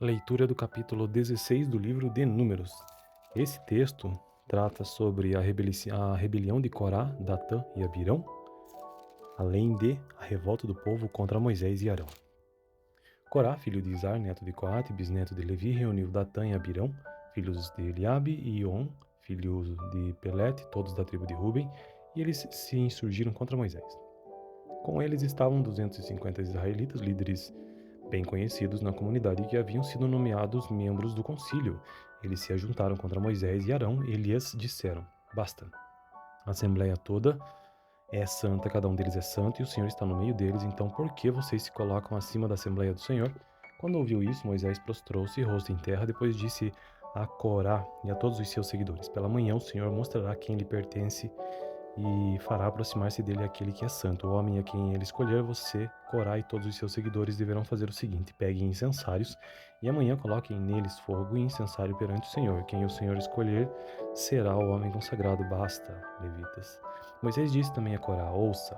Leitura do capítulo 16 do livro de Números. Esse texto trata sobre a rebelião de Corá, Datã e Abirão, além de a revolta do povo contra Moisés e Arão. Corá, filho de Izar, neto de Coate, bisneto de Levi, reuniu Datã e Abirão, filhos de Eliabe, e On, filhos de Pelete, todos da tribo de Ruben, e eles se insurgiram contra Moisés. Com eles estavam 250 israelitas, líderes bem conhecidos na comunidade que haviam sido nomeados membros do concílio. Eles se ajuntaram contra Moisés e Arão e lhes disseram: Basta, a assembleia toda é santa, cada um deles é santo e o Senhor está no meio deles, então por que vocês se colocam acima da assembleia do Senhor? Quando ouviu isso, Moisés prostrou-se, rosto em terra, depois disse a Corá e a todos os seus seguidores: Pela manhã o Senhor mostrará quem lhe pertence e fará aproximar-se dele aquele que é santo. O homem a quem ele escolher, você, Corá e todos os seus seguidores deverão fazer o seguinte: peguem incensários e amanhã coloquem neles fogo e incensário perante o Senhor. Quem o Senhor escolher será o homem consagrado. Basta, levitas. Moisés disse também a Corá: ouça.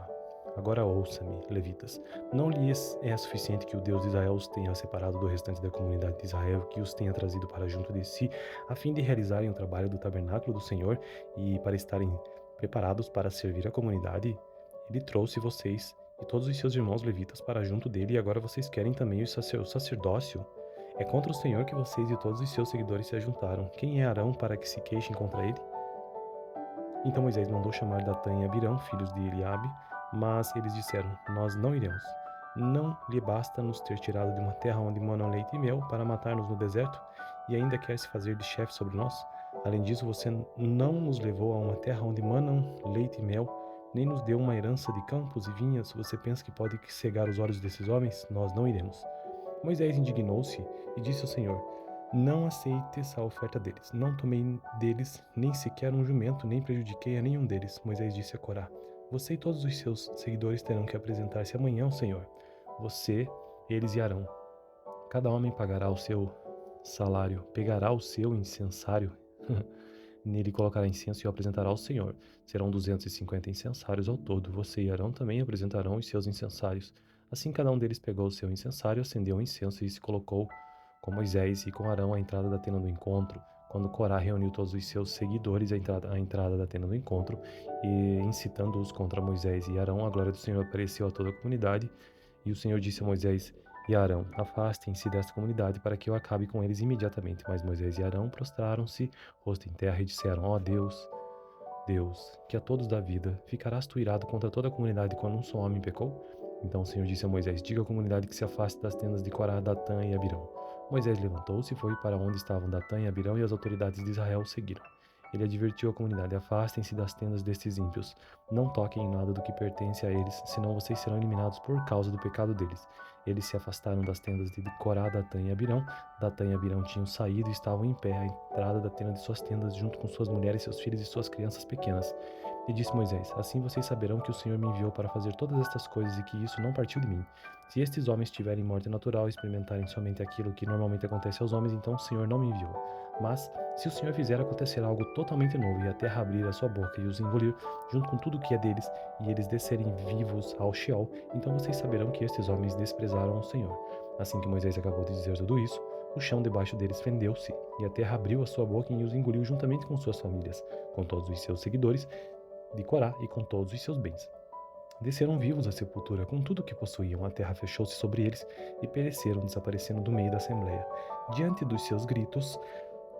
Agora ouça-me, levitas. Não lhes é suficiente que o Deus de Israel os tenha separado do restante da comunidade de Israel, que os tenha trazido para junto de si, a fim de realizarem o trabalho do tabernáculo do Senhor e para estarem preparados para servir a comunidade. Ele trouxe vocês e todos os seus irmãos levitas para junto dele, e agora vocês querem também o sacerdócio? É contra o Senhor que vocês e todos os seus seguidores se ajuntaram. Quem é Arão para que se queixem contra ele? Então Moisés mandou chamar Datã e Abirão, filhos de Eliabe, mas eles disseram: Nós não iremos. Não lhe basta nos ter tirado de uma terra onde manam leite e mel para matar-nos no deserto, e ainda quer se fazer de chefe sobre nós? Além disso, você não nos levou a uma terra onde manam leite e mel, nem nos deu uma herança de campos e vinhas. Você pensa que pode cegar os olhos desses homens? Nós não iremos. Moisés indignou-se e disse ao Senhor: Não aceites a oferta deles. Não tomei deles nem sequer um jumento, nem prejudiquei a nenhum deles. Moisés disse a Corá: Você e todos os seus seguidores terão que apresentar-se amanhã ao Senhor. Você, eles e Arão. Cada homem pagará o seu salário, pegará o seu incensário. Nele colocará incenso e o apresentará ao Senhor. Serão 250 incensários ao todo. Você e Arão também apresentarão os seus incensários. Assim cada um deles pegou o seu incensário, acendeu o incenso e se colocou com Moisés e com Arão à entrada da tenda do encontro. Quando Corá reuniu todos os seus seguidores à entrada da tenda do encontro e incitando-os contra Moisés e Arão, a glória do Senhor apareceu a toda a comunidade. E o Senhor disse a Moisés e Arão: Afastem-se desta comunidade para que eu acabe com eles imediatamente. Mas Moisés e Arão prostraram-se, rosto em terra, e disseram: Ó Deus, Deus, que a todos dá vida, ficarás tu irado contra toda a comunidade quando um só homem pecou? Então o Senhor disse a Moisés: Diga à comunidade que se afaste das tendas de Corá, Datã e Abirão. Moisés levantou-se e foi para onde estavam Datã e Abirão, e as autoridades de Israel o seguiram. Ele advertiu a comunidade: Afastem-se das tendas destes ímpios. Não toquem em nada do que pertence a eles, senão vocês serão eliminados por causa do pecado deles. Eles se afastaram das tendas de Corá, Datã e Abirão. Datã e Abirão tinham saído e estavam em pé à entrada da tenda de suas tendas, junto com suas mulheres, seus filhos e suas crianças pequenas. E disse Moisés: Assim vocês saberão que o Senhor me enviou para fazer todas estas coisas e que isso não partiu de mim. Se estes homens tiverem morte natural e experimentarem somente aquilo que normalmente acontece aos homens, então o Senhor não me enviou. Mas, se o Senhor fizer acontecer algo totalmente novo e a terra abrir a sua boca e os engolir, junto com tudo o que é deles, e eles descerem vivos ao Sheol, então vocês saberão que estes homens desprezaram o Senhor. Assim que Moisés acabou de dizer tudo isso, o chão debaixo deles fendeu-se, e a terra abriu a sua boca e os engoliu juntamente com suas famílias, com todos os seus seguidores de Corá e com todos os seus bens. Desceram vivos à sepultura com tudo o que possuíam. A terra fechou-se sobre eles e pereceram, desaparecendo do meio da assembleia. Diante dos seus gritos,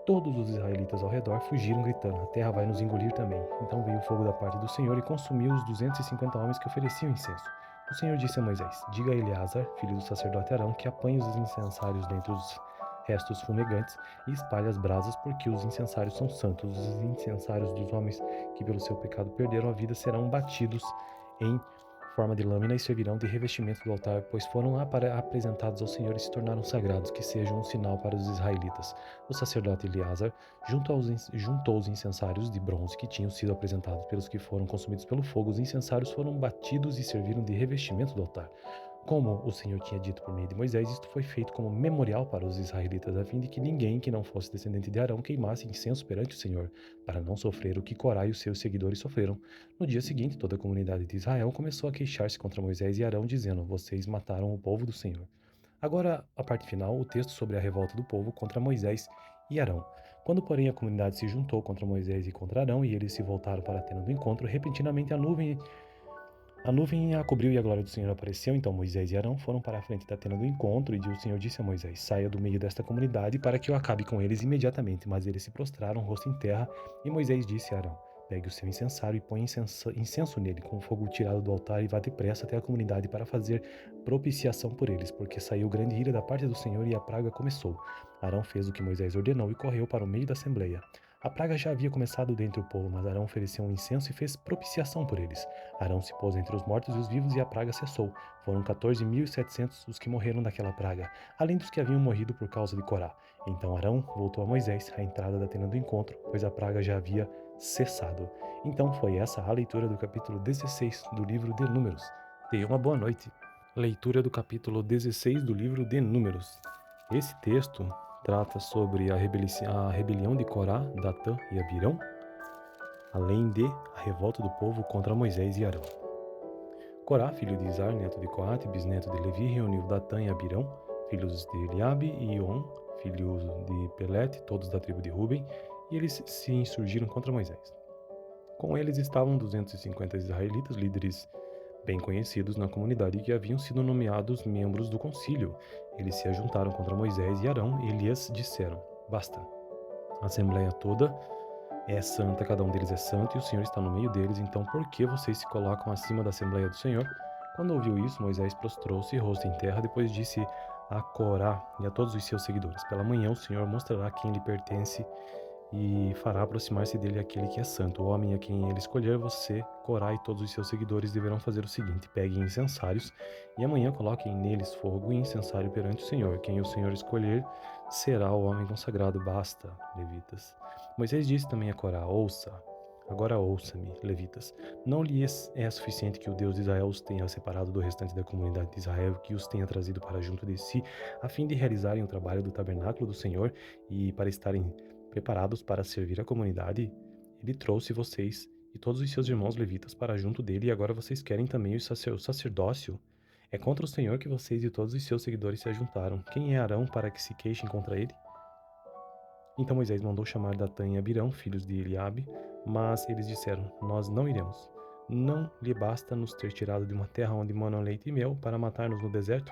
todos os israelitas ao redor fugiram gritando: A terra vai nos engolir também. Então veio o fogo da parte do Senhor e consumiu os 250 homens que ofereciam incenso. O Senhor disse a Moisés: Diga a Eleazar, filho do sacerdote Arão, que apanhe os incensários dentre os restos fumegantes e espalhe as brasas, porque os incensários são santos. Os incensários dos homens que pelo seu pecado perderam a vida serão batidos em forma de lâmina e servirão de revestimento do altar, pois foram apresentados ao Senhor e se tornaram sagrados, que sejam um sinal para os israelitas. O sacerdote Eleazar juntou os incensários de bronze que tinham sido apresentados pelos que foram consumidos pelo fogo. Os incensários foram batidos e serviram de revestimento do altar. Como o Senhor tinha dito por meio de Moisés, isto foi feito como memorial para os israelitas, a fim de que ninguém que não fosse descendente de Arão queimasse incenso perante o Senhor, para não sofrer o que Corá e os seus seguidores sofreram. No dia seguinte, toda a comunidade de Israel começou a queixar-se contra Moisés e Arão, dizendo: Vocês mataram o povo do Senhor. Agora, a parte final, o texto sobre a revolta do povo contra Moisés e Arão. Quando, porém, a comunidade se juntou contra Moisés e contra Arão, e eles se voltaram para a tenda do encontro, repentinamente a nuvem a cobriu e a glória do Senhor apareceu. Então Moisés e Arão foram para a frente da tenda do encontro, e o Senhor disse a Moisés: saia do meio desta comunidade para que eu acabe com eles imediatamente. Mas eles se prostraram, rosto em terra, e Moisés disse a Arão: pegue o seu incensário e põe incenso nele, com o fogo tirado do altar, e vá depressa até a comunidade para fazer propiciação por eles, porque saiu grande ira da parte do Senhor e a praga começou. Arão fez o que Moisés ordenou e correu para o meio da assembleia. A praga já havia começado dentre o povo, mas Arão ofereceu um incenso e fez propiciação por eles. Arão se pôs entre os mortos e os vivos, e a praga cessou. Foram 14.700 os que morreram daquela praga, além dos que haviam morrido por causa de Corá. Então Arão voltou a Moisés à entrada da tenda do encontro, pois a praga já havia cessado. Então foi essa a leitura do capítulo 16 do livro de Números. Tenha uma boa noite. Leitura do capítulo 16 do livro de Números. Esse texto trata sobre a rebelião de Corá, Datã e Abirão, além de a revolta do povo contra Moisés e Arão. Corá, filho de Izar, neto de Coate, bisneto de Levi, reuniu Datã e Abirão, filhos de Eliabe, e On, filhos de Pelete, todos da tribo de Ruben, e eles se insurgiram contra Moisés. Com eles estavam 250 israelitas, líderes bem conhecidos na comunidade, que haviam sido nomeados membros do concílio. Eles se ajuntaram contra Moisés e Arão e lhes disseram: basta, a assembleia toda é santa, cada um deles é santo, e o Senhor está no meio deles, então por que vocês se colocam acima da Assembleia do Senhor? Quando ouviu isso, Moisés prostrou-se, rosto em terra, depois disse a Corá e a todos os seus seguidores: pela manhã o Senhor mostrará quem lhe pertence e fará aproximar-se dele aquele que é santo. O homem a quem ele escolher, você, Corá e todos os seus seguidores deverão fazer o seguinte: peguem incensários e amanhã coloquem neles fogo e incensário perante o Senhor. Quem o Senhor escolher será o homem consagrado. Basta, levitas. Moisés disse também a Corá: agora ouça-me, levitas. Não lhes é suficiente que o Deus de Israel os tenha separado do restante da comunidade de Israel, que os tenha trazido para junto de si, a fim de realizarem o trabalho do tabernáculo do Senhor e para estarem preparados para servir a comunidade. Ele trouxe vocês e todos os seus irmãos levitas para junto dele, e agora vocês querem também o sacerdócio? É contra o Senhor que vocês e todos os seus seguidores se ajuntaram. Quem é Arão para que se queixem contra ele? Então Moisés mandou chamar Datã e Abirão, filhos de Eliabe, mas eles disseram: nós não iremos. Não lhe basta nos ter tirado de uma terra onde manam leite e mel para matar-nos no deserto,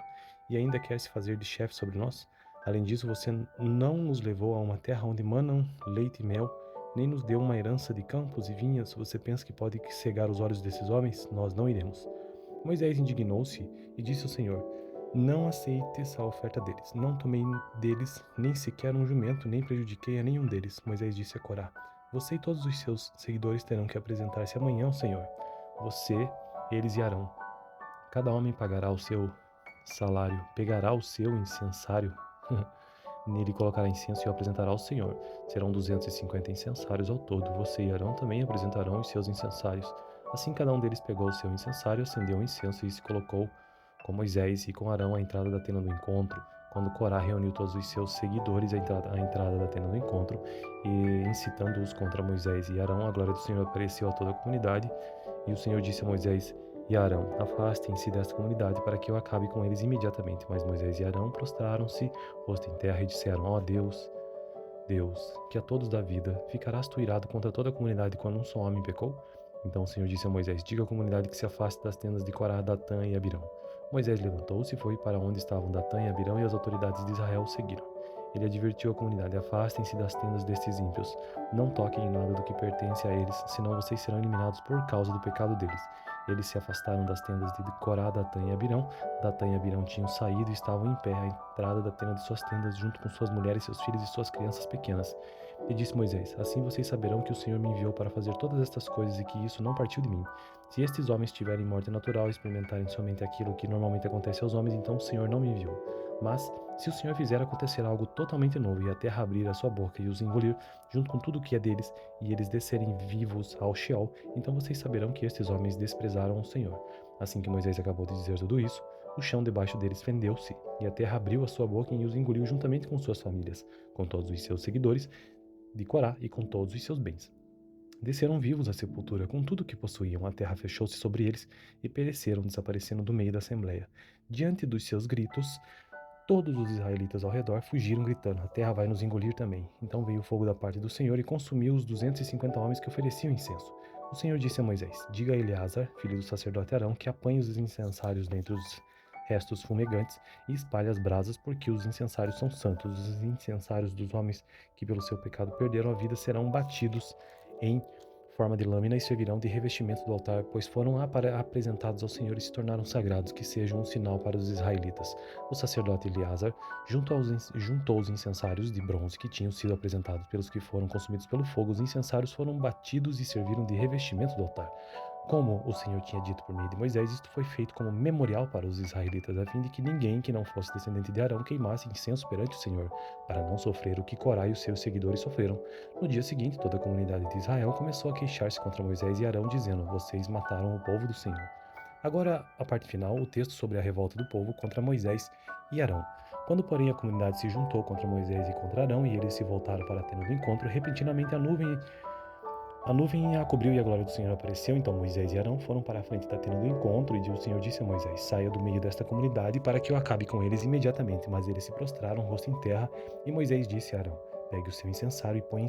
e ainda quer se fazer de chefe sobre nós? Além disso, você não nos levou a uma terra onde manam leite e mel, nem nos deu uma herança de campos e vinhas. Você pensa que pode cegar os olhos desses homens? Nós não iremos. Moisés indignou-se e disse ao Senhor: não aceites a oferta deles. Não tomei deles nem sequer um jumento, nem prejudiquei a nenhum deles. Moisés disse a Corá: você e todos os seus seguidores terão que apresentar-se amanhã ao Senhor. Você, eles e Arão. Cada homem pagará o seu salário, pegará o seu incensário. Nele colocará incenso e o apresentará ao Senhor. Serão 250 incensários ao todo. Você e Arão também apresentarão os seus incensários. Assim cada um deles pegou o seu incensário, acendeu o incenso e se colocou com Moisés e com Arão à entrada da tenda do encontro. Quando Corá reuniu todos os seus seguidores à entrada da tenda do encontro e incitando-os contra Moisés e Arão, a glória do Senhor apareceu a toda a comunidade. E o Senhor disse a Moisés e Arão: afastem-se desta comunidade para que eu acabe com eles imediatamente. Mas Moisés e Arão prostraram-se, rosto em terra, e disseram: ó Deus, que a todos dá vida, ficarás tu irado contra toda a comunidade quando um só homem pecou? Então o Senhor disse a Moisés: diga à comunidade que se afaste das tendas de Corá, Datã e Abirão. Moisés levantou-se e foi para onde estavam Datã e Abirão, e as autoridades de Israel o seguiram. Ele advertiu a comunidade: afastem-se das tendas destes ímpios, não toquem em nada do que pertence a eles, senão vocês serão eliminados por causa do pecado deles. Eles se afastaram das tendas de Corá, Datã e Abirão. Datã e Abirão tinham saído e estavam em pé à entrada da tenda de suas tendas, junto com suas mulheres, seus filhos e suas crianças pequenas. E disse Moisés: assim vocês saberão que o Senhor me enviou para fazer todas estas coisas e que isso não partiu de mim. Se estes homens tiverem morte natural e experimentarem somente aquilo que normalmente acontece aos homens, então o Senhor não me enviou. Mas, se o Senhor fizer acontecer algo totalmente novo e a terra abrir a sua boca e os engolir, junto com tudo o que é deles, e eles descerem vivos ao Sheol, então vocês saberão que estes homens desprezaram o Senhor. Assim que Moisés acabou de dizer tudo isso, o chão debaixo deles fendeu-se, e a terra abriu a sua boca e os engoliu juntamente com suas famílias, com todos os seus seguidores de Corá e com todos os seus bens. Desceram vivos à sepultura com tudo o que possuíam. A terra fechou-se sobre eles e pereceram, desaparecendo do meio da assembleia. Diante dos seus gritos, Todos os israelitas ao redor fugiram gritando: a terra vai nos engolir também. Então veio o fogo da parte do Senhor e consumiu os 250 homens que ofereciam incenso. O Senhor disse a Moisés: diga a Eleazar, filho do sacerdote Arão, que apanhe os incensários dentre os restos fumegantes e espalhe as brasas, porque os incensários são santos. Os incensários dos homens que pelo seu pecado perderam a vida serão batidos em forma de lâmina e servirão de revestimento do altar, pois foram apresentados ao Senhor e se tornaram sagrados, que sejam um sinal para os israelitas. O sacerdote Eleazar juntou os incensários de bronze que tinham sido apresentados pelos que foram consumidos pelo fogo. Os incensários foram batidos e serviram de revestimento do altar. Como o Senhor tinha dito por meio de Moisés, isto foi feito como memorial para os israelitas, a fim de que ninguém que não fosse descendente de Arão queimasse incenso perante o Senhor, para não sofrer o que Corá e os seus seguidores sofreram. No dia seguinte, toda a comunidade de Israel começou a queixar-se contra Moisés e Arão, dizendo: vocês mataram o povo do Senhor. Agora, a parte final, o texto sobre a revolta do povo contra Moisés e Arão. Quando, porém, a comunidade se juntou contra Moisés e contra Arão, e eles se voltaram para a tenda do encontro, repentinamente a nuvem a cobriu e a glória do Senhor apareceu. Então Moisés e Arão foram para a frente da tenda do encontro, e o Senhor disse a Moisés: saia do meio desta comunidade para que eu acabe com eles imediatamente. Mas eles se prostraram, rosto em terra, e Moisés disse a Arão: pegue o seu incensário e põe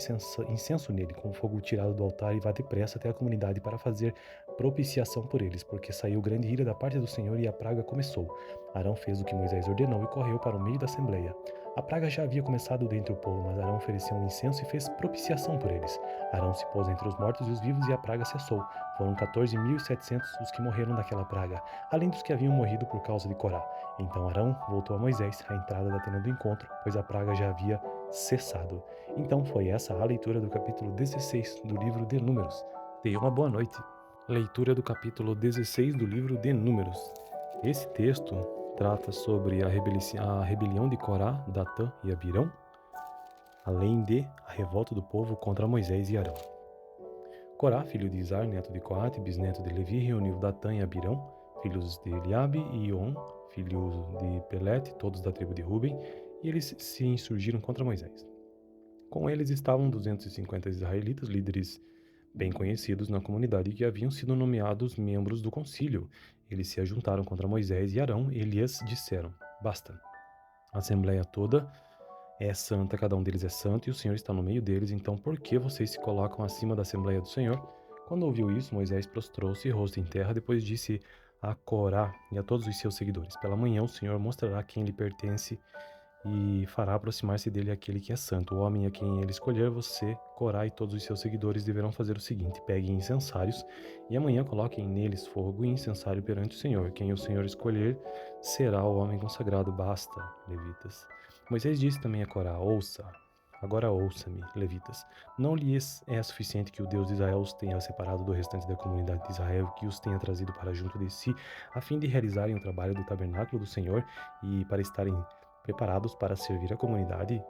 incenso nele, com o fogo tirado do altar, e vá depressa até a comunidade para fazer propiciação por eles, porque saiu grande ira da parte do Senhor e a praga começou. Arão fez o que Moisés ordenou e correu para o meio da assembleia. A praga já havia começado dentre o povo, mas Arão ofereceu um incenso e fez propiciação por eles. Arão se pôs entre os mortos e os vivos, e a praga cessou. Foram 14.700 os que morreram daquela praga, além dos que haviam morrido por causa de Corá. Então Arão voltou a Moisés à entrada da tenda do encontro, pois a praga já havia cessado. Então foi essa a leitura do capítulo 16 do livro de Números. Tenha uma boa noite. Leitura do capítulo 16 do livro de Números. Esse texto trata sobre a rebelião de Corá, Datã e Abirão, além de a revolta do povo contra Moisés e Arão. Corá, filho de Izar, neto de Coate, bisneto de Levi, reuniu Datã e Abirão, filhos de Eliabe, e On, filhos de Pelete, todos da tribo de Ruben, e eles se insurgiram contra Moisés. Com eles estavam 250 israelitas, líderes bem conhecidos na comunidade, que haviam sido nomeados membros do concílio. Eles se ajuntaram contra Moisés e Arão e lhes disseram: basta, a assembleia toda é santa, cada um deles é santo, e o Senhor está no meio deles, então por que vocês se colocam acima da assembleia do Senhor? Quando ouviu isso, Moisés prostrou-se, rosto em terra, depois disse a Corá e a todos os seus seguidores: pela manhã o Senhor mostrará quem lhe pertence e fará aproximar-se dele aquele que é santo. O homem a quem ele escolher, você, Corá e todos os seus seguidores deverão fazer o seguinte: peguem incensários e amanhã coloquem neles fogo e incensário perante o Senhor. Quem o Senhor escolher será o homem consagrado. Basta, levitas. Moisés disse também a Corá: agora ouça-me, levitas. Não lhes é suficiente que o Deus de Israel os tenha separado do restante da comunidade de Israel, que os tenha trazido para junto de si, a fim de realizarem o trabalho do tabernáculo do Senhor e para estarem preparados para servir a comunidade?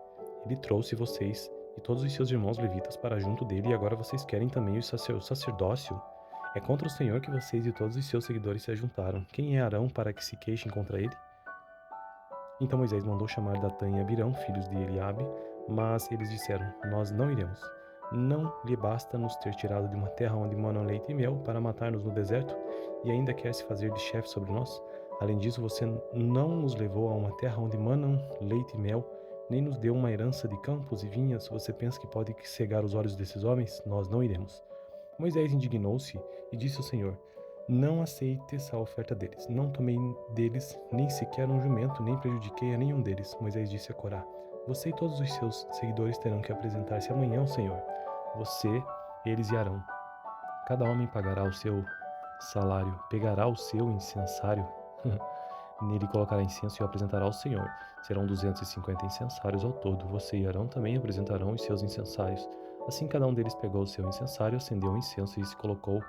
Ele trouxe vocês e todos os seus irmãos levitas para junto dele, e agora vocês querem também o sacerdócio? É contra o Senhor que vocês e todos os seus seguidores se ajuntaram. Quem é Arão para que se queixem contra ele? Então Moisés mandou chamar Datã e Abirão, filhos de Eliabe, mas eles disseram: nós não iremos. Não lhe basta nos ter tirado de uma terra onde manam leite e mel para matar-nos no deserto, e ainda quer se fazer de chefe sobre nós? Além disso, você não nos levou a uma terra onde manam leite e mel, nem nos deu uma herança de campos e vinhas. Você pensa que pode cegar os olhos desses homens? Nós não iremos. Moisés indignou-se e disse ao Senhor: não aceite essa oferta deles. Não tomei deles nem sequer um jumento, nem prejudiquei a nenhum deles. Moisés disse a Corá: você e todos os seus seguidores terão que apresentar-se amanhã ao Senhor. Você, eles e Arão. Cada homem pagará o seu salário, pegará o seu incensário, nele colocará incenso e o apresentará ao Senhor. Serão 250 incensários ao todo. Você e Arão também apresentarão os seus incensários. Assim cada um deles pegou o seu incensário, acendeu o incenso e se colocou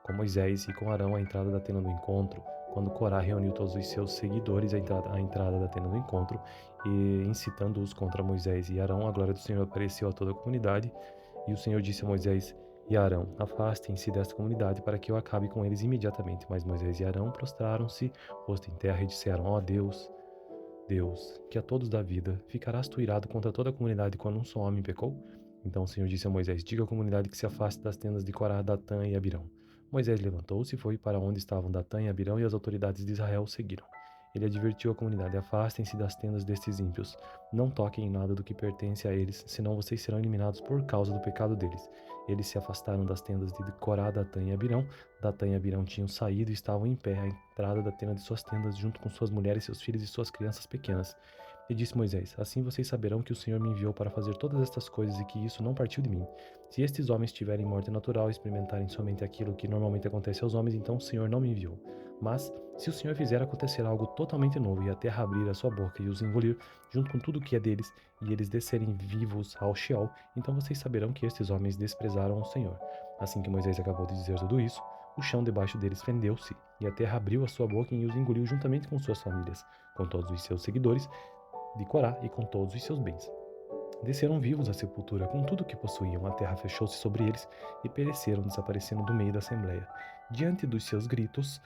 com Moisés e com Arão à entrada da tenda do encontro. Quando Corá reuniu todos os seus seguidores à entrada da tenda do encontro, e incitando-os contra Moisés e Arão, a glória do Senhor apareceu a toda a comunidade, e o Senhor disse a Moisés e Arão: afastem-se desta comunidade para que eu acabe com eles imediatamente. Mas Moisés e Arão prostraram-se, rosto em terra, e disseram: ó Deus, que a todos dá vida, ficarás tu irado contra toda a comunidade quando um só homem pecou? Então o Senhor disse a Moisés: diga à comunidade que se afaste das tendas de Corá, Datã e Abirão. Moisés levantou-se e foi para onde estavam Datã e Abirão, e as autoridades de Israel o seguiram. Ele advertiu a comunidade: afastem-se das tendas destes ímpios. Não toquem em nada do que pertence a eles, senão vocês serão eliminados por causa do pecado deles. Eles se afastaram das tendas de Corá, Datã e Abirão. Datã e Abirão tinham saído e estavam em pé à entrada da tenda de suas tendas, junto com suas mulheres, seus filhos e suas crianças pequenas. E disse Moisés: assim vocês saberão que o Senhor me enviou para fazer todas estas coisas e que isso não partiu de mim. Se estes homens tiverem morte natural e experimentarem somente aquilo que normalmente acontece aos homens, então o Senhor não me enviou. Mas, se o Senhor fizer acontecer algo totalmente novo e a terra abrir a sua boca e os engolir, junto com tudo o que é deles, e eles descerem vivos ao Sheol, então vocês saberão que estes homens desprezaram o Senhor. Assim que Moisés acabou de dizer tudo isso, o chão debaixo deles fendeu-se, e a terra abriu a sua boca e os engoliu juntamente com suas famílias, com todos os seus seguidores de Corá e com todos os seus bens. Desceram vivos à sepultura com tudo o que possuíam. A terra fechou-se sobre eles e pereceram, desaparecendo do meio da assembleia. Diante dos seus gritos,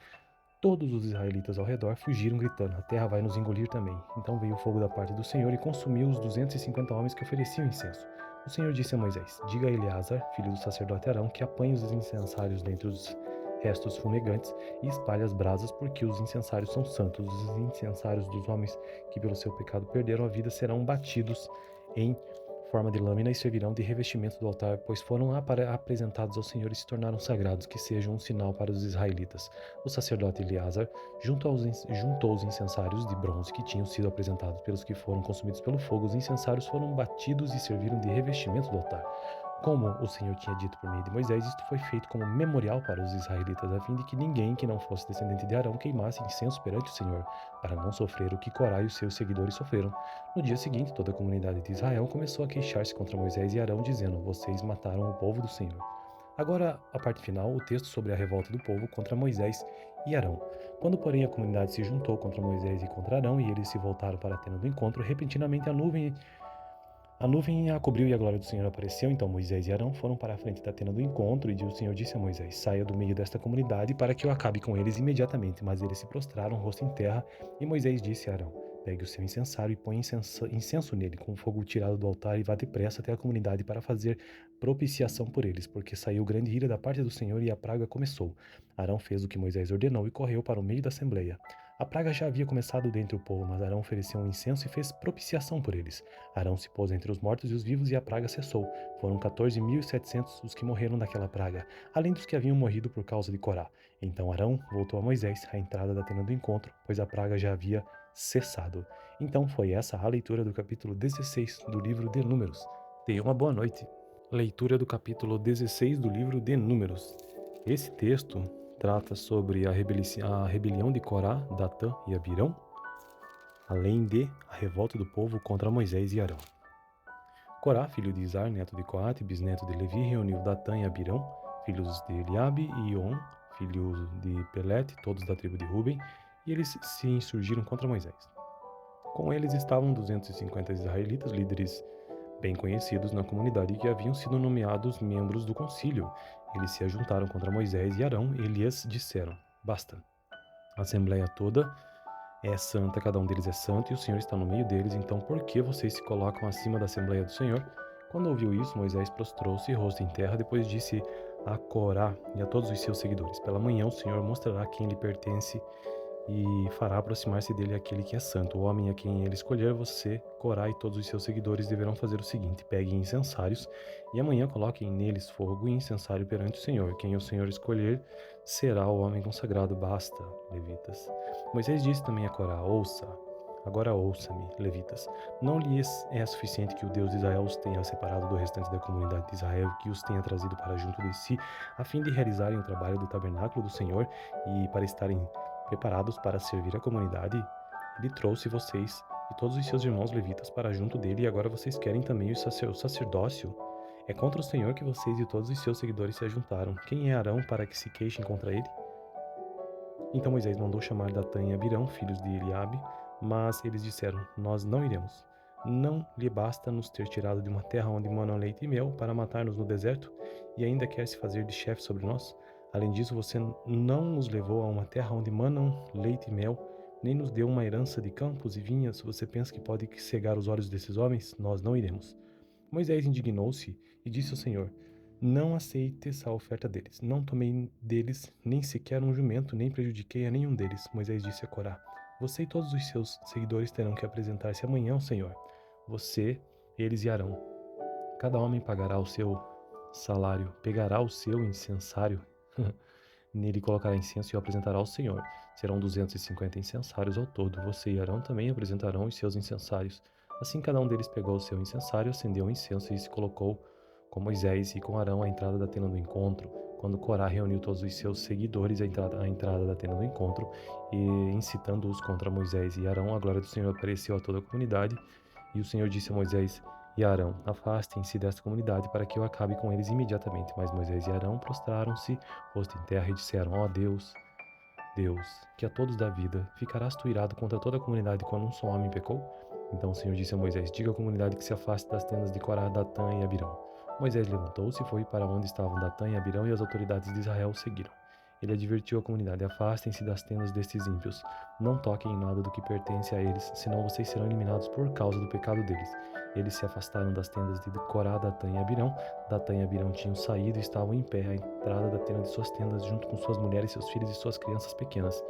todos os israelitas ao redor fugiram gritando: a terra vai nos engolir também. Então veio o fogo da parte do Senhor e consumiu os 250 homens que ofereciam incenso. O Senhor disse a Moisés: diga a Eleazar, filho do sacerdote Arão, que apanhe os incensários dentre os restos fumegantes e espalhe as brasas, porque os incensários são santos. Os incensários dos homens que pelo seu pecado perderam a vida serão batidos em forma de lâmina e servirão de revestimento do altar, pois foram apresentados ao Senhor e se tornaram sagrados, que sejam um sinal para os israelitas. O sacerdote Eleazar juntou os incensários de bronze que tinham sido apresentados pelos que foram consumidos pelo fogo. Os incensários foram batidos e serviram de revestimento do altar. Como o Senhor tinha dito por meio de Moisés, isto foi feito como memorial para os israelitas, a fim de que ninguém que não fosse descendente de Arão queimasse incenso perante o Senhor, para não sofrer o que Corá e os seus seguidores sofreram. No dia seguinte, toda a comunidade de Israel começou a queixar-se contra Moisés e Arão, dizendo: vocês mataram o povo do Senhor. Agora, a parte final, o texto sobre a revolta do povo contra Moisés e Arão. Quando, porém, a comunidade se juntou contra Moisés e contra Arão, e eles se voltaram para a tenda do encontro, repentinamente a nuvem a cobriu e a glória do Senhor apareceu. Então Moisés e Arão foram para a frente da tenda do encontro, e o Senhor disse a Moisés: saia do meio desta comunidade para que eu acabe com eles imediatamente. Mas eles se prostraram, rosto em terra, e Moisés disse a Arão: pegue o seu incensário e põe incenso nele, com o fogo tirado do altar, e vá depressa até a comunidade para fazer propiciação por eles, porque saiu grande ira da parte do Senhor e a praga começou. Arão fez o que Moisés ordenou e correu para o meio da assembleia. A praga já havia começado dentre o povo, mas Arão ofereceu um incenso e fez propiciação por eles. Arão se pôs entre os mortos e os vivos, e a praga cessou. Foram 14.700 os que morreram daquela praga, além dos que haviam morrido por causa de Corá. Então Arão voltou a Moisés à entrada da tenda do encontro, pois a praga já havia cessado. Então foi essa a leitura do capítulo 16 do livro de Números. Tenha uma boa noite. Leitura do capítulo 16 do livro de Números. Esse texto trata sobre a rebelião de Corá, Datã e Abirão, além de a revolta do povo contra Moisés e Arão. Corá, filho de Izar, neto de Coate, bisneto de Levi, reuniu Datã e Abirão, filhos de Eliabe, e On, filhos de Pelete, todos da tribo de Ruben, e eles se insurgiram contra Moisés. Com eles estavam 250 israelitas, líderes bem conhecidos na comunidade, que haviam sido nomeados membros do concílio. Eles se ajuntaram contra Moisés e Arão e lhes disseram: basta. A assembleia toda é santa, cada um deles é santo, e o Senhor está no meio deles, então por que vocês se colocam acima da Assembleia do Senhor? Quando ouviu isso, Moisés prostrou-se, rosto em terra, depois disse a Corá e a todos os seus seguidores: pela manhã o Senhor mostrará quem lhe pertence e fará aproximar-se dele aquele que é santo. O homem a quem ele escolher, você, Corá e todos os seus seguidores deverão fazer o seguinte: peguem incensários e amanhã coloquem neles fogo e incensário perante o Senhor. Quem o Senhor escolher será o homem consagrado. Basta, levitas. Moisés disse também a Corá: agora ouça-me, levitas. Não lhes é suficiente que o Deus de Israel os tenha separado do restante da comunidade de Israel, que os tenha trazido para junto de si, a fim de realizarem o trabalho do tabernáculo do Senhor e para estarem preparados para servir a comunidade. Ele trouxe vocês e todos os seus irmãos levitas para junto dele, e agora vocês querem também o sacerdócio? É contra o Senhor que vocês e todos os seus seguidores se ajuntaram. Quem é Arão para que se queixem contra ele? Então Moisés mandou chamar Datã e Abirão, filhos de Eliabe, mas eles disseram: nós não iremos. Não lhe basta nos ter tirado de uma terra onde manam leite e mel para matar-nos no deserto, e ainda quer se fazer de chefe sobre nós? Além disso, você não nos levou a uma terra onde manam leite e mel, nem nos deu uma herança de campos e vinhas. Você pensa que pode cegar os olhos desses homens? Nós não iremos. Moisés indignou-se e disse ao Senhor: não aceites a oferta deles. Não tomei deles nem sequer um jumento, nem prejudiquei a nenhum deles. Moisés disse a Corá: Você e todos os seus seguidores terão que apresentar-se amanhã ao Senhor. Você, eles e Arão. Cada homem pagará o seu salário, pegará o seu incensário, nele colocará incenso e o apresentará ao Senhor. Serão 250 incensários ao todo. Você e Arão também apresentarão os seus incensários. Assim cada um deles pegou o seu incensário, acendeu o incenso e se colocou com Moisés e com Arão à entrada da tenda do encontro. Quando Corá reuniu todos os seus seguidores à entrada da tenda do encontro e incitando-os contra Moisés e Arão, a glória do Senhor apareceu a toda a comunidade. E o Senhor disse a Moisés e Arão: afastem-se desta comunidade para que eu acabe com eles imediatamente. Mas Moisés e Arão prostraram-se, rosto em terra, e disseram: ó Deus, Deus, que a todos dá vida, ficarás tu irado contra toda a comunidade quando um só homem pecou? Então o Senhor disse a Moisés: diga à comunidade que se afaste das tendas de Corá, Datã e Abirão. Moisés levantou-se e foi para onde estavam Datã e Abirão, e as autoridades de Israel o seguiram. Ele advertiu a comunidade: afastem-se das tendas destes ímpios. Não toquem em nada do que pertence a eles, senão vocês serão eliminados por causa do pecado deles. Eles se afastaram das tendas de Corá, Datã e Abirão. Datã e Abirão tinham saído e estavam em pé à entrada da tenda de suas tendas, junto com suas mulheres, seus filhos e suas crianças pequenas.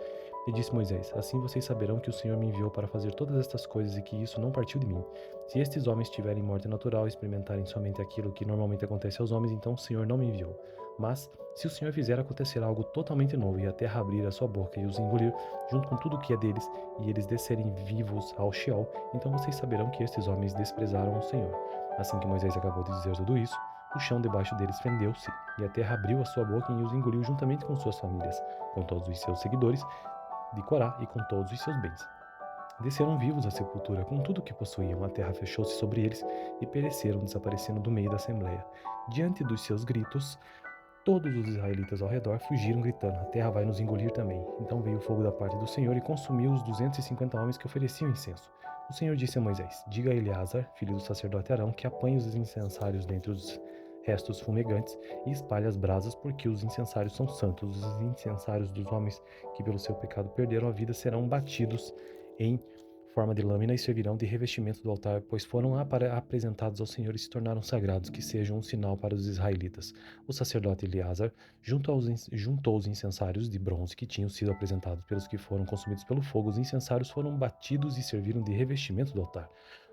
E disse Moisés: assim vocês saberão que o Senhor me enviou para fazer todas estas coisas e que isso não partiu de mim. Se estes homens tiverem morte natural e experimentarem somente aquilo que normalmente acontece aos homens, então o Senhor não me enviou. Mas, se o Senhor fizer acontecer algo totalmente novo e a terra abrir a sua boca e os engolir, junto com tudo o que é deles, e eles descerem vivos ao Sheol, então vocês saberão que estes homens desprezaram o Senhor. Assim que Moisés acabou de dizer tudo isso, o chão debaixo deles fendeu-se, e a terra abriu a sua boca e os engoliu juntamente com suas famílias, com todos os seus seguidores de Corá e com todos os seus bens. Desceram vivos à sepultura com tudo o que possuíam. A terra fechou-se sobre eles e pereceram, desaparecendo do meio da assembleia. Diante dos seus gritos, todos os israelitas ao redor fugiram gritando: a terra vai nos engolir também. Então veio o fogo da parte do Senhor e consumiu os 250 homens que ofereciam incenso. O Senhor disse a Moisés: diga a Eleazar, filho do sacerdote Arão, que apanhe os incensários dentre os restos fumegantes e espalhe as brasas, porque os incensários são santos. Os incensários dos homens que pelo seu pecado perderam a vida serão batidos em forma de lâmina e servirão de revestimento do altar, pois foram apresentados ao Senhor e se tornaram sagrados, que sejam um sinal para os israelitas. O sacerdote Eleazar juntou os incensários de bronze que tinham sido apresentados pelos que foram consumidos pelo fogo. Os incensários foram batidos e serviram de revestimento do altar.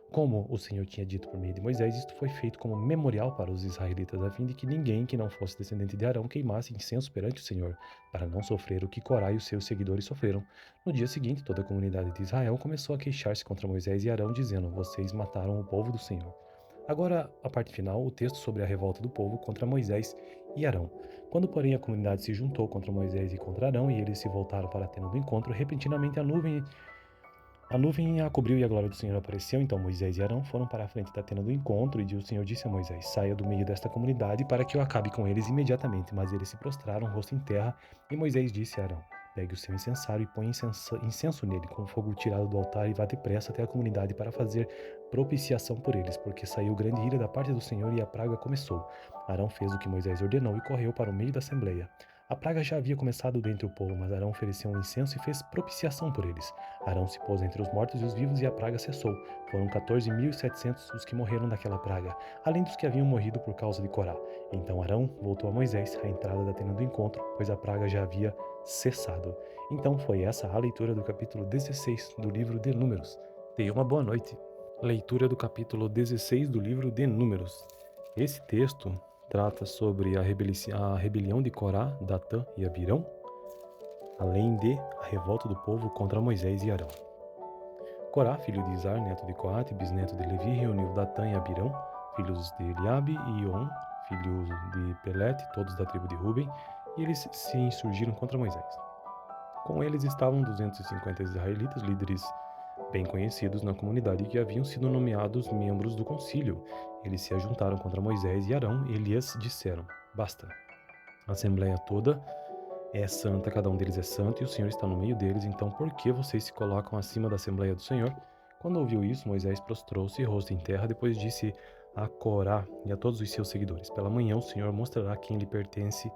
Como o Senhor tinha dito por meio de Moisés, isto foi feito como memorial para os israelitas, a fim de que ninguém que não fosse descendente de Arão queimasse incenso perante o Senhor, para não sofrer o que Corá e os seus seguidores sofreram. No dia seguinte, toda a comunidade de Israel começou a queixar-se contra Moisés e Arão, dizendo: vocês mataram o povo do Senhor. Agora, a parte final, o texto sobre a revolta do povo contra Moisés e Arão. Quando, porém, a comunidade se juntou contra Moisés e contra Arão, e eles se voltaram para a tenda do encontro, repentinamente a nuvem a cobriu e a glória do Senhor apareceu. Então Moisés e Arão foram para a frente da tenda do encontro, e o Senhor disse a Moisés: saia do meio desta comunidade para que eu acabe com eles imediatamente. Mas eles se prostraram, rosto em terra, e Moisés disse a Arão: pegue o seu incensário e põe incenso nele, com fogo tirado do altar, e vá depressa até a comunidade para fazer propiciação por eles, porque saiu grande ira da parte do Senhor e a praga começou. Arão fez o que Moisés ordenou e correu para o meio da assembleia. A praga já havia começado dentre o povo, mas Arão ofereceu um incenso e fez propiciação por eles. Arão se pôs entre os mortos e os vivos, e a praga cessou. Foram 14.700 os que morreram daquela praga, além dos que haviam morrido por causa de Corá. Então Arão voltou a Moisés à entrada da tenda do encontro, pois a praga já havia cessado. Então foi essa a leitura do capítulo 16 do livro de Números. Tenha uma boa noite. Leitura do capítulo 16 do livro de Números. Esse texto trata sobre a rebelião de Corá, Datã e Abirão, além de a revolta do povo contra Moisés e Arão. Corá, filho de Izar, neto de Coate, bisneto de Levi, reuniu Datã e Abirão, filhos de Eliabe e Ion, filhos de Pelete, todos da tribo de Ruben, e eles se insurgiram contra Moisés. Com eles estavam 250 israelitas, líderes bem conhecidos na comunidade, que haviam sido nomeados membros do concílio. Eles se ajuntaram contra Moisés e Arão e lhes disseram: basta, a assembleia toda é santa, cada um deles é santo, e o Senhor está no meio deles, então por que vocês se colocam acima da assembleia do Senhor? Quando ouviu isso, Moisés prostrou-se, rosto em terra, depois disse a Corá e a todos os seus seguidores: pela manhã o Senhor mostrará quem lhe pertence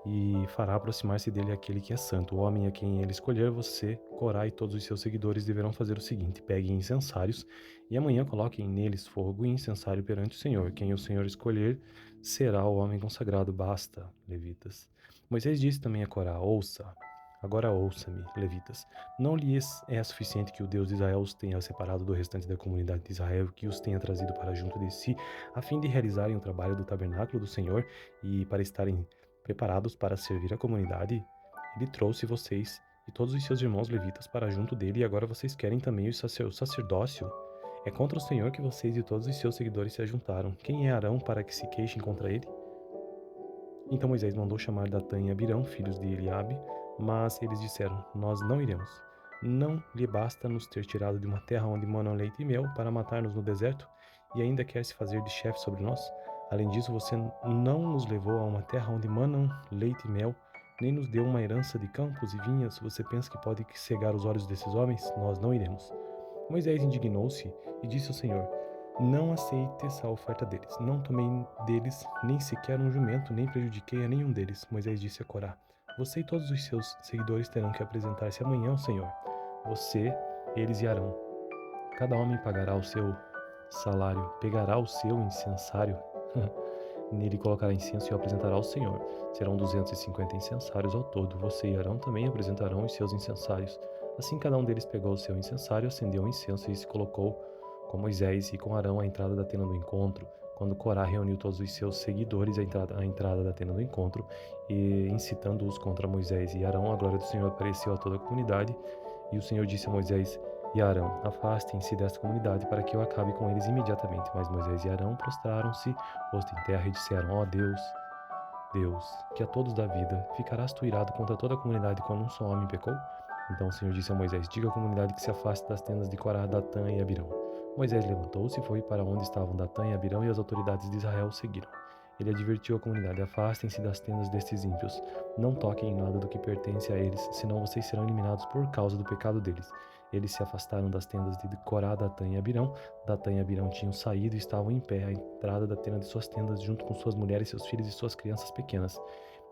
e fará aproximar-se dele aquele que é santo. O homem a quem ele escolher, você, Corá e todos os seus seguidores deverão fazer o seguinte: peguem incensários e amanhã coloquem neles fogo e incensário perante o Senhor. Quem o Senhor escolher será o homem consagrado. Basta, levitas. Moisés disse também a Corá: ouça, Agora ouça-me, levitas. Não lhes é suficiente que o Deus de Israel os tenha separado do restante da comunidade de Israel, que os tenha trazido para junto de si, a fim de realizarem o trabalho do tabernáculo do Senhor e para estarem preparados para servir a comunidade? Ele trouxe vocês e todos os seus irmãos levitas para junto dele, e agora vocês querem também o sacerdócio? É contra o Senhor que vocês e todos os seus seguidores se ajuntaram. Quem é Arão para que se queixem contra ele? Então Moisés mandou chamar Datã e Abirão, filhos de Eliabe, mas eles disseram: Nós não iremos. Não lhe basta nos ter tirado de uma terra onde manam leite e mel para matar-nos no deserto, e ainda quer se fazer de chefe sobre nós? Além disso, você não nos levou a uma terra onde manam leite e mel, nem nos deu uma herança de campos e vinhas. Você pensa que pode cegar os olhos desses homens? Nós não iremos. Moisés indignou-se e disse ao Senhor: Não aceite essa oferta deles. Não tomei deles nem sequer um jumento, nem prejudiquei a nenhum deles. Moisés disse a Corá: Você e todos os seus seguidores terão que apresentar-se amanhã ao Senhor. Você, eles e Arão. Cada homem pagará o seu salário, pegará o seu incensário. Nele colocará incenso e o apresentará ao Senhor. Serão 250 incensários ao todo. Você e Arão também apresentarão os seus incensários. Assim cada um deles pegou o seu incensário, acendeu o incenso e se colocou com Moisés e com Arão à entrada da tenda do encontro. Quando Corá reuniu todos os seus seguidores à entrada da tenda do encontro, e incitando-os contra Moisés e Arão, a glória do Senhor apareceu a toda a comunidade, e o Senhor disse a Moisés e Arão: Afastem-se desta comunidade para que eu acabe com eles imediatamente. Mas Moisés e Arão prostraram-se, rosto em terra, e disseram: Ó Deus, Deus, que a todos dá vida, ficarás tu irado contra toda a comunidade quando um só homem pecou? Então o Senhor disse a Moisés: Diga à comunidade que se afaste das tendas de Corá, Datã e Abirão. Moisés levantou-se e foi para onde estavam Datã e Abirão, e as autoridades de Israel o seguiram. Ele advertiu a comunidade: Afastem-se das tendas destes ímpios. Não toquem em nada do que pertence a eles, senão vocês serão eliminados por causa do pecado deles. Eles se afastaram das tendas de Corá, Datã e Abirão. Datã e Abirão tinham saído e estavam em pé à entrada da tenda de suas tendas, junto com suas mulheres, seus filhos e suas crianças pequenas.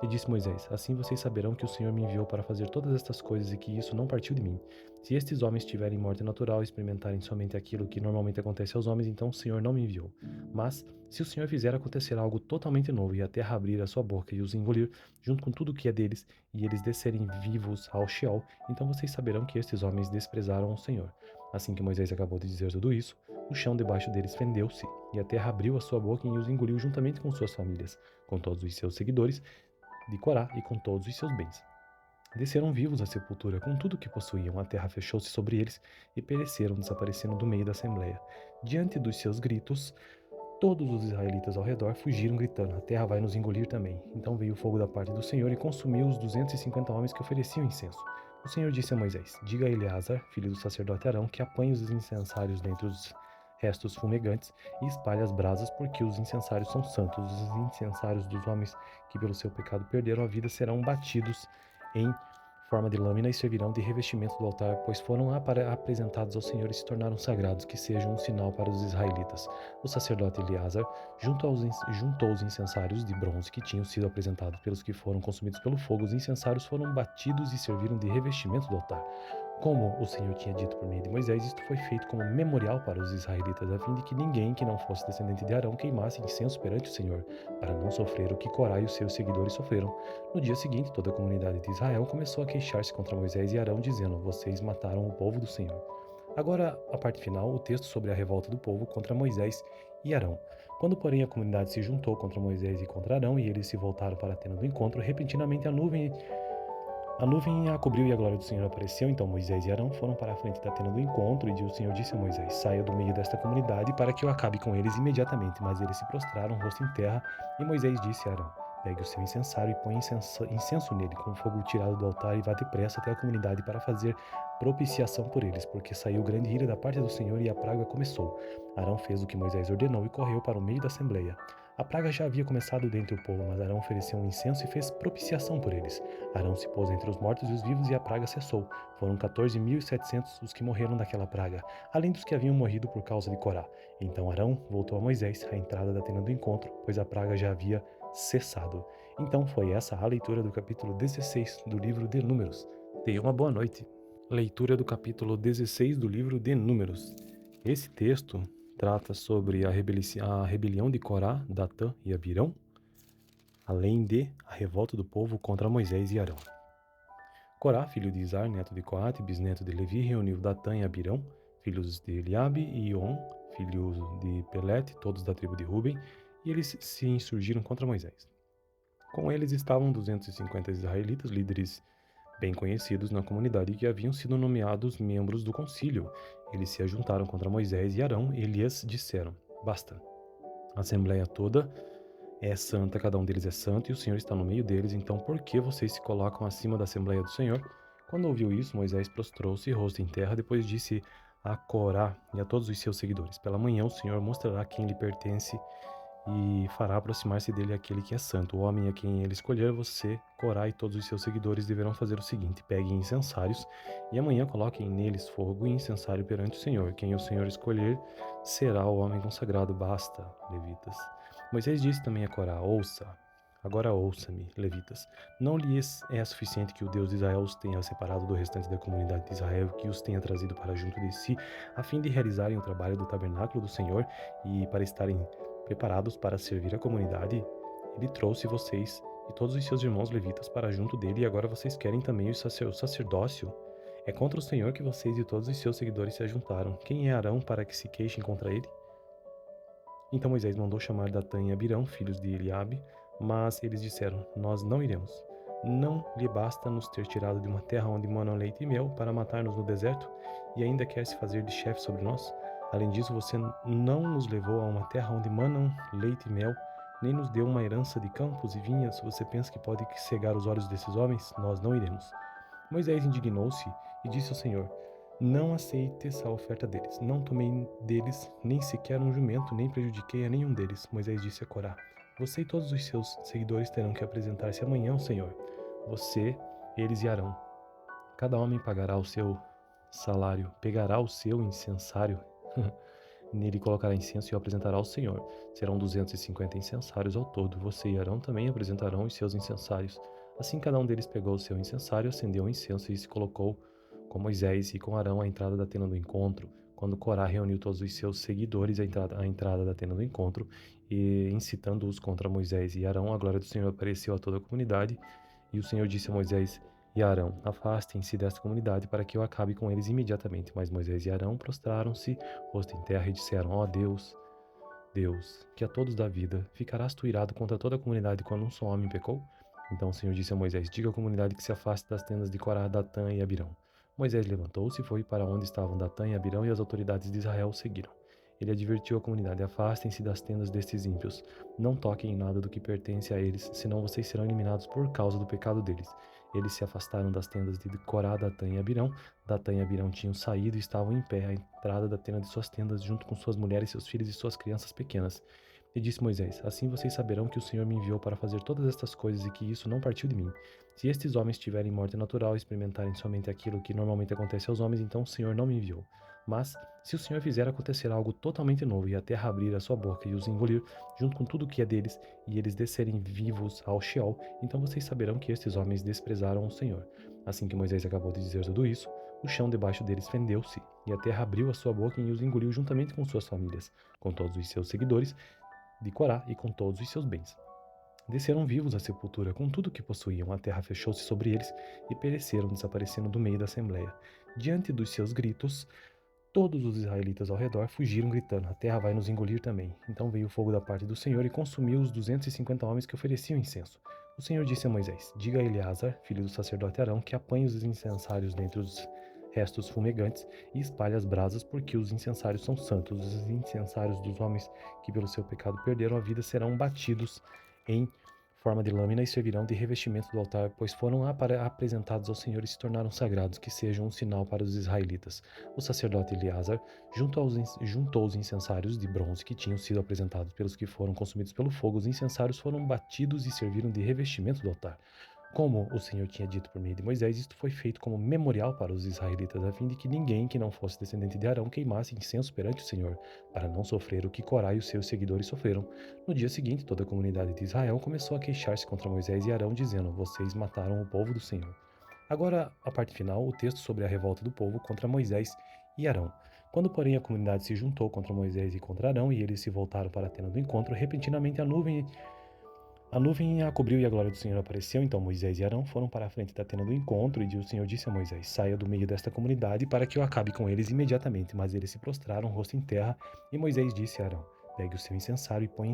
E disse Moisés: Assim vocês saberão que o Senhor me enviou para fazer todas estas coisas e que isso não partiu de mim. Se estes homens tiverem morte natural e experimentarem somente aquilo que normalmente acontece aos homens, então o Senhor não me enviou. Mas, se o Senhor fizer acontecer algo totalmente novo e a terra abrir a sua boca e os engolir, junto com tudo o que é deles, e eles descerem vivos ao Sheol, então vocês saberão que estes homens desprezaram o Senhor. Assim que Moisés acabou de dizer tudo isso, o chão debaixo deles fendeu-se, e a terra abriu a sua boca e os engoliu juntamente com suas famílias, com todos os seus seguidores, de Corá e com todos os seus bens. Desceram vivos à sepultura com tudo o que possuíam. A terra fechou-se sobre eles e pereceram, desaparecendo do meio da assembleia. Diante dos seus gritos, todos os israelitas ao redor fugiram gritando: A terra vai nos engolir também. Então veio o fogo da parte do Senhor e consumiu os 250 homens que ofereciam incenso. O Senhor disse a Moisés: Diga a Eleazar, filho do sacerdote Arão, que apanhe os incensários dentre os restos fumegantes e espalhe as brasas, porque os incensários são santos. Os incensários dos homens que pelo seu pecado perderam a vida serão batidos em forma de lâmina e servirão de revestimento do altar, pois foram apresentados ao Senhor e se tornaram sagrados, que sejam um sinal para os israelitas. O sacerdote Eleazar juntou os incensários de bronze que tinham sido apresentados pelos que foram consumidos pelo fogo. Os incensários foram batidos e serviram de revestimento do altar. Como o Senhor tinha dito por meio de Moisés, isto foi feito como memorial para os israelitas, a fim de que ninguém que não fosse descendente de Arão queimasse incenso perante o Senhor, para não sofrer o que Corá e os seus seguidores sofreram. No dia seguinte, toda a comunidade de Israel começou a queixar-se contra Moisés e Arão, dizendo: Vocês mataram o povo do Senhor. Agora, a parte final, o texto sobre a revolta do povo contra Moisés e Arão. Quando, porém, a comunidade se juntou contra Moisés e contra Arão, e eles se voltaram para a tenda do encontro, repentinamente a nuvem a cobriu e a glória do Senhor apareceu. Então Moisés e Arão foram para a frente da tenda do encontro, e o Senhor disse a Moisés: Saia do meio desta comunidade para que eu acabe com eles imediatamente. Mas eles se prostraram, rosto em terra, e Moisés disse a Arão: Pegue o seu incensário e põe incenso nele, com fogo tirado do altar, e vá depressa até a comunidade para fazer propiciação por eles, porque saiu grande ira da parte do Senhor e a praga começou. Arão fez o que Moisés ordenou e correu para o meio da assembleia. A praga já havia começado dentre o povo, mas Arão ofereceu um incenso e fez propiciação por eles. Arão se pôs entre os mortos e os vivos, e a praga cessou. Foram 14.700 os que morreram daquela praga, além dos que haviam morrido por causa de Corá. Então Arão voltou a Moisés à entrada da tenda do encontro, pois a praga já havia cessado. Então foi essa a leitura do capítulo 16 do livro de Números. Tenha uma boa noite. Leitura do capítulo 16 do livro de Números. Esse texto trata sobre a rebelião de Corá, Datã e Abirão, além de a revolta do povo contra Moisés e Arão. Corá, filho de Izar, neto de Coate, bisneto de Levi, reuniu Datã e Abirão, filhos de Eliabe, e On, filhos de Pelete, todos da tribo de Ruben, e eles se insurgiram contra Moisés. Com eles estavam 250 israelitas, líderes bem conhecidos na comunidade que haviam sido nomeados membros do concílio. Eles se ajuntaram contra Moisés e Arão e lhes disseram: Basta, a assembleia toda é santa, cada um deles é santo e o Senhor está no meio deles, então por que vocês se colocam acima da assembleia do Senhor? Quando ouviu isso, Moisés prostrou-se, rosto em terra, depois disse a Corá e a todos os seus seguidores: Pela manhã o Senhor mostrará quem lhe pertence e fará aproximar-se dele aquele que é santo. O homem a quem ele escolher, você, Corá e todos os seus seguidores deverão fazer o seguinte: peguem incensários e amanhã coloquem neles fogo e incensário perante o Senhor. Quem o Senhor escolher será o homem consagrado. Basta, levitas. Moisés disse também a Corá: ouça. Agora ouça-me, levitas. Não lhes é suficiente que o Deus de Israel os tenha separado do restante da comunidade de Israel, que os tenha trazido para junto de si, a fim de realizarem o trabalho do tabernáculo do Senhor e para estarem preparados para servir a comunidade. Ele trouxe vocês e todos os seus irmãos levitas para junto dele, e agora vocês querem também o sacerdócio. É contra o Senhor que vocês e todos os seus seguidores se ajuntaram. Quem é Arão para que se queixem contra ele? Então Moisés mandou chamar Datã e Abirão, filhos de Eliabe, mas eles disseram: Nós não iremos. Não lhe basta nos ter tirado de uma terra onde manam leite e mel para matar-nos no deserto, e ainda quer se fazer de chefe sobre nós? Além disso, você não nos levou a uma terra onde manam leite e mel, nem nos deu uma herança de campos e vinhas. Você pensa que pode cegar os olhos desses homens? Nós não iremos. Moisés indignou-se e disse ao Senhor: Não aceite essa oferta deles. Não tomei deles nem sequer um jumento, nem prejudiquei a nenhum deles. Moisés disse a Corá: Você e todos os seus seguidores terão que apresentar-se amanhã ao Senhor. Você, eles e Arão. Cada homem pagará o seu salário, pegará o seu incensário. Nele colocará incenso e o apresentará ao Senhor. Serão 250 incensários ao todo. Você e Arão também apresentarão os seus incensários. Assim cada um deles pegou o seu incensário, acendeu o incenso e se colocou com Moisés e com Arão à entrada da tenda do encontro. Quando Corá reuniu todos os seus seguidores à entrada da tenda do encontro, e incitando-os contra Moisés e Arão, a glória do Senhor apareceu a toda a comunidade, e o Senhor disse a Moisés e Arão: Afastem-se desta comunidade para que eu acabe com eles imediatamente. Mas Moisés e Arão prostraram-se, rosto em terra, e disseram: Ó Deus, Deus, que a todos dá vida, ficarás tu irado contra toda a comunidade quando um só homem pecou? Então o Senhor disse a Moisés: Diga à comunidade que se afaste das tendas de Corá, Datã e Abirão. Moisés levantou-se e foi para onde estavam Datã e Abirão, e as autoridades de Israel o seguiram. Ele advertiu a comunidade: Afastem-se das tendas destes ímpios. Não toquem em nada do que pertence a eles, senão vocês serão eliminados por causa do pecado deles. Eles se afastaram das tendas de Corá, Datã e Abirão. Datã e Abirão tinham saído e estavam em pé à entrada da tenda de suas tendas, junto com suas mulheres, seus filhos e suas crianças pequenas. E disse Moisés: Assim vocês saberão que o Senhor me enviou para fazer todas estas coisas e que isso não partiu de mim. Se estes homens tiverem morte natural e experimentarem somente aquilo que normalmente acontece aos homens, então o Senhor não me enviou. Mas, se o Senhor fizer acontecer algo totalmente novo e a terra abrir a sua boca e os engolir, junto com tudo o que é deles, e eles descerem vivos ao Sheol, então vocês saberão que estes homens desprezaram o Senhor. Assim que Moisés acabou de dizer tudo isso, o chão debaixo deles fendeu-se, e a terra abriu a sua boca e os engoliu juntamente com suas famílias, com todos os seus seguidores de Corá e com todos os seus bens. Desceram vivos à sepultura com tudo o que possuíam. A terra fechou-se sobre eles e pereceram, desaparecendo do meio da assembleia. Diante dos seus gritos, todos os israelitas ao redor fugiram gritando: A terra vai nos engolir também. Então veio o fogo da parte do Senhor e consumiu os 250 homens que ofereciam incenso. O Senhor disse a Moisés: Diga a Eleazar, filho do sacerdote Arão, que apanhe os incensários dentre os restos fumegantes e espalhe as brasas, porque os incensários são santos. Os incensários dos homens que pelo seu pecado perderam a vida serão batidos em forma de lâmina e servirão de revestimento do altar, pois foram apresentados ao Senhor e se tornaram sagrados, que sejam um sinal para os israelitas. O sacerdote Eleazar juntou os incensários de bronze que tinham sido apresentados pelos que foram consumidos pelo fogo. Os incensários foram batidos e serviram de revestimento do altar. Como o Senhor tinha dito por meio de Moisés, isto foi feito como memorial para os israelitas, a fim de que ninguém que não fosse descendente de Arão queimasse incenso perante o Senhor, para não sofrer o que Corá e os seus seguidores sofreram. No dia seguinte, toda a comunidade de Israel começou a queixar-se contra Moisés e Arão, dizendo: Vocês mataram o povo do Senhor. Agora, a parte final, o texto sobre a revolta do povo contra Moisés e Arão. Quando, porém, a comunidade se juntou contra Moisés e contra Arão, e eles se voltaram para a tenda do encontro, repentinamente a nuvem A nuvem a cobriu e a glória do Senhor apareceu, então Moisés e Arão foram para a frente da tenda do encontro, e o Senhor disse a Moisés: Saia do meio desta comunidade para que eu acabe com eles imediatamente. Mas eles se prostraram, rosto em terra, e Moisés disse a Arão: Pegue o seu incensário e põe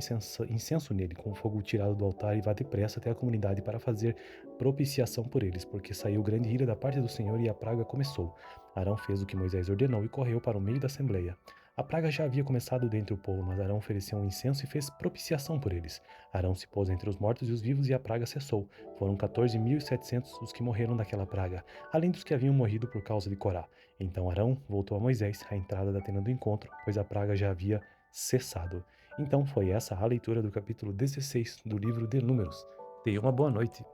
incenso nele, com o fogo tirado do altar, e vá depressa até a comunidade para fazer propiciação por eles, porque saiu grande ira da parte do Senhor e a praga começou. Arão fez o que Moisés ordenou e correu para o meio da assembleia. A praga já havia começado dentre o povo, mas Arão ofereceu um incenso e fez propiciação por eles. Arão se pôs entre os mortos e os vivos, e a praga cessou. Foram 14.700 os que morreram daquela praga, além dos que haviam morrido por causa de Corá. Então Arão voltou a Moisés à entrada da tenda do encontro, pois a praga já havia cessado. Então foi essa a leitura do capítulo 16 do livro de Números. Tenha uma boa noite.